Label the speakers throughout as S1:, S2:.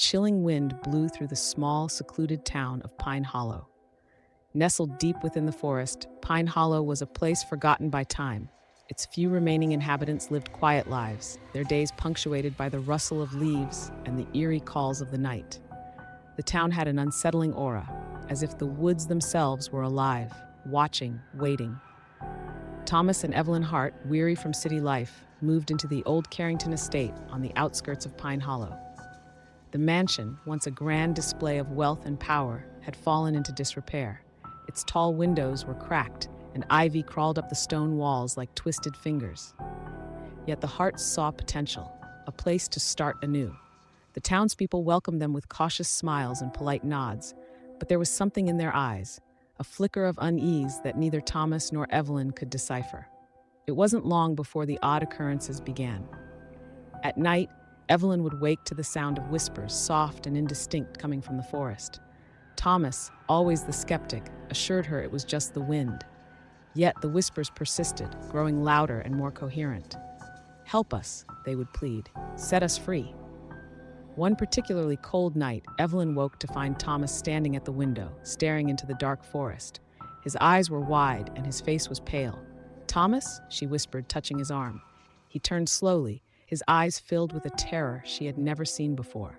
S1: chilling wind blew through the small, secluded town of Pine Hollow. Nestled deep within the forest, Pine Hollow was a place forgotten by time. Its few remaining inhabitants lived quiet lives, their days punctuated by the rustle of leaves and the eerie calls of the night. The town had an unsettling aura, as if the woods themselves were alive, watching, waiting. Thomas and Evelyn Hart, weary from city life, moved into the old Carrington estate on the outskirts of Pine Hollow. The mansion, once a grand display of wealth and power, had fallen into disrepair. Its tall windows were cracked, and ivy crawled up the stone walls like twisted fingers. Yet the Harts saw potential, a place to start anew. The townspeople welcomed them with cautious smiles and polite nods, but there was something in their eyes, a flicker of unease that neither Thomas nor Evelyn could decipher. It wasn't long before the odd occurrences began. At night, Evelyn would wake to the sound of whispers, soft and indistinct, coming from the forest. Thomas, always the skeptic, assured her it was just the wind. Yet the whispers persisted, growing louder and more coherent. "Help us," they would plead. "Set us free." One particularly cold night, Evelyn woke to find Thomas standing at the window, staring into the dark forest. His eyes were wide and his face was pale. "Thomas?" she whispered, touching his arm. He turned slowly, his eyes filled with a terror she had never seen before.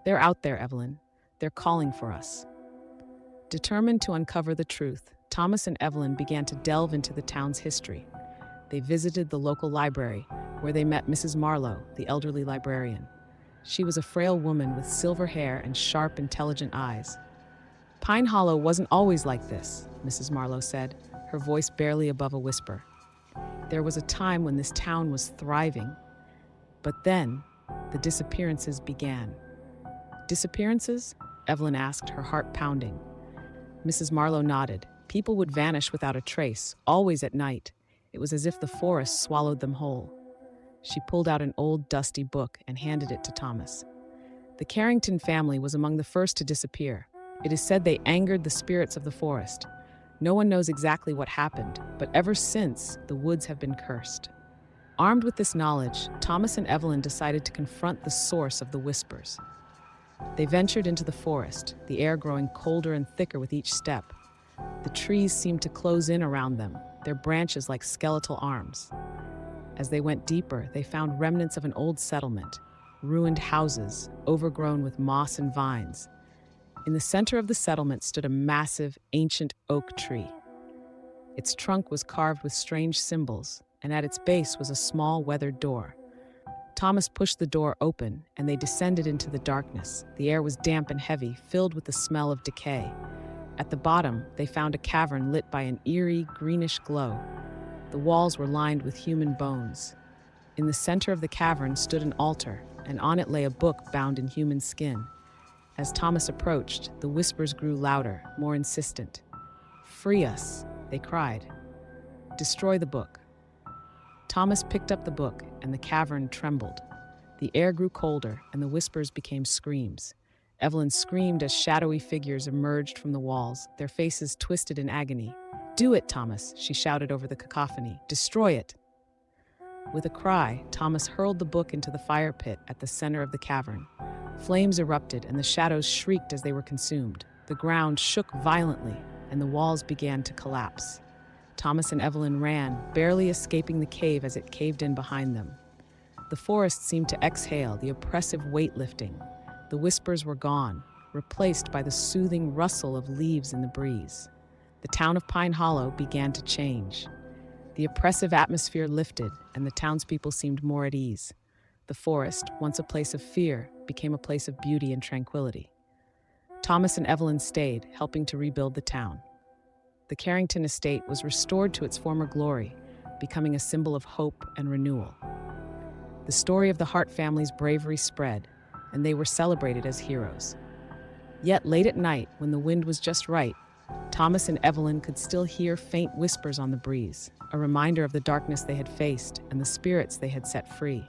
S1: "They're out there, Evelyn. They're calling for us." Determined to uncover the truth, Thomas and Evelyn began to delve into the town's history. They visited the local library, where they met Mrs. Marlowe, the elderly librarian. She was a frail woman with silver hair and sharp, intelligent eyes. "Pine Hollow wasn't always like this," Mrs. Marlowe said, her voice barely above a whisper. "There was a time when this town was thriving. But then, the disappearances began." "Disappearances?" Evelyn asked, her heart pounding. Mrs. Marlowe nodded. "People would vanish without a trace, always at night. It was as if the forest swallowed them whole." She pulled out an old, dusty book and handed it to Thomas. "The Carrington family was among the first to disappear. It is said they angered the spirits of the forest. No one knows exactly what happened, but ever since, the woods have been cursed." Armed with this knowledge, Thomas and Evelyn decided to confront the source of the whispers. They ventured into the forest, the air growing colder and thicker with each step. The trees seemed to close in around them, their branches like skeletal arms. As they went deeper, they found remnants of an old settlement, ruined houses, overgrown with moss and vines. In the center of the settlement stood a massive, ancient oak tree. Its trunk was carved with strange symbols, and at its base was a small, weathered door. Thomas pushed the door open, and they descended into the darkness. The air was damp and heavy, filled with the smell of decay. At the bottom, they found a cavern lit by an eerie, greenish glow. The walls were lined with human bones. In the center of the cavern stood an altar, and on it lay a book bound in human skin. As Thomas approached, the whispers grew louder, more insistent. "Free us," they cried. "Destroy the book." Thomas picked up the book, and the cavern trembled. The air grew colder, and the whispers became screams. Evelyn screamed as shadowy figures emerged from the walls, their faces twisted in agony. "Do it, Thomas," she shouted over the cacophony. "Destroy it." With a cry, Thomas hurled the book into the fire pit at the center of the cavern. Flames erupted, and the shadows shrieked as they were consumed. The ground shook violently, and the walls began to collapse. Thomas and Evelyn ran, barely escaping the cave as it caved in behind them. The forest seemed to exhale, the oppressive weight lifting. The whispers were gone, replaced by the soothing rustle of leaves in the breeze. The town of Pine Hollow began to change. The oppressive atmosphere lifted, and the townspeople seemed more at ease. The forest, once a place of fear, became a place of beauty and tranquility. Thomas and Evelyn stayed, helping to rebuild the town. The Carrington estate was restored to its former glory, becoming a symbol of hope and renewal. The story of the Hart family's bravery spread, and they were celebrated as heroes. Yet late at night, when the wind was just right, Thomas and Evelyn could still hear faint whispers on the breeze, a reminder of the darkness they had faced and the spirits they had set free.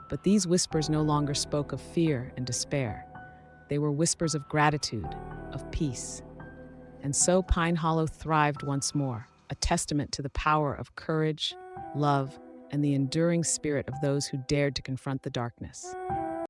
S1: But these whispers no longer spoke of fear and despair. They were whispers of gratitude, of peace. And so Pine Hollow thrived once more, a testament to the power of courage, love, and the enduring spirit of those who dared to confront the darkness.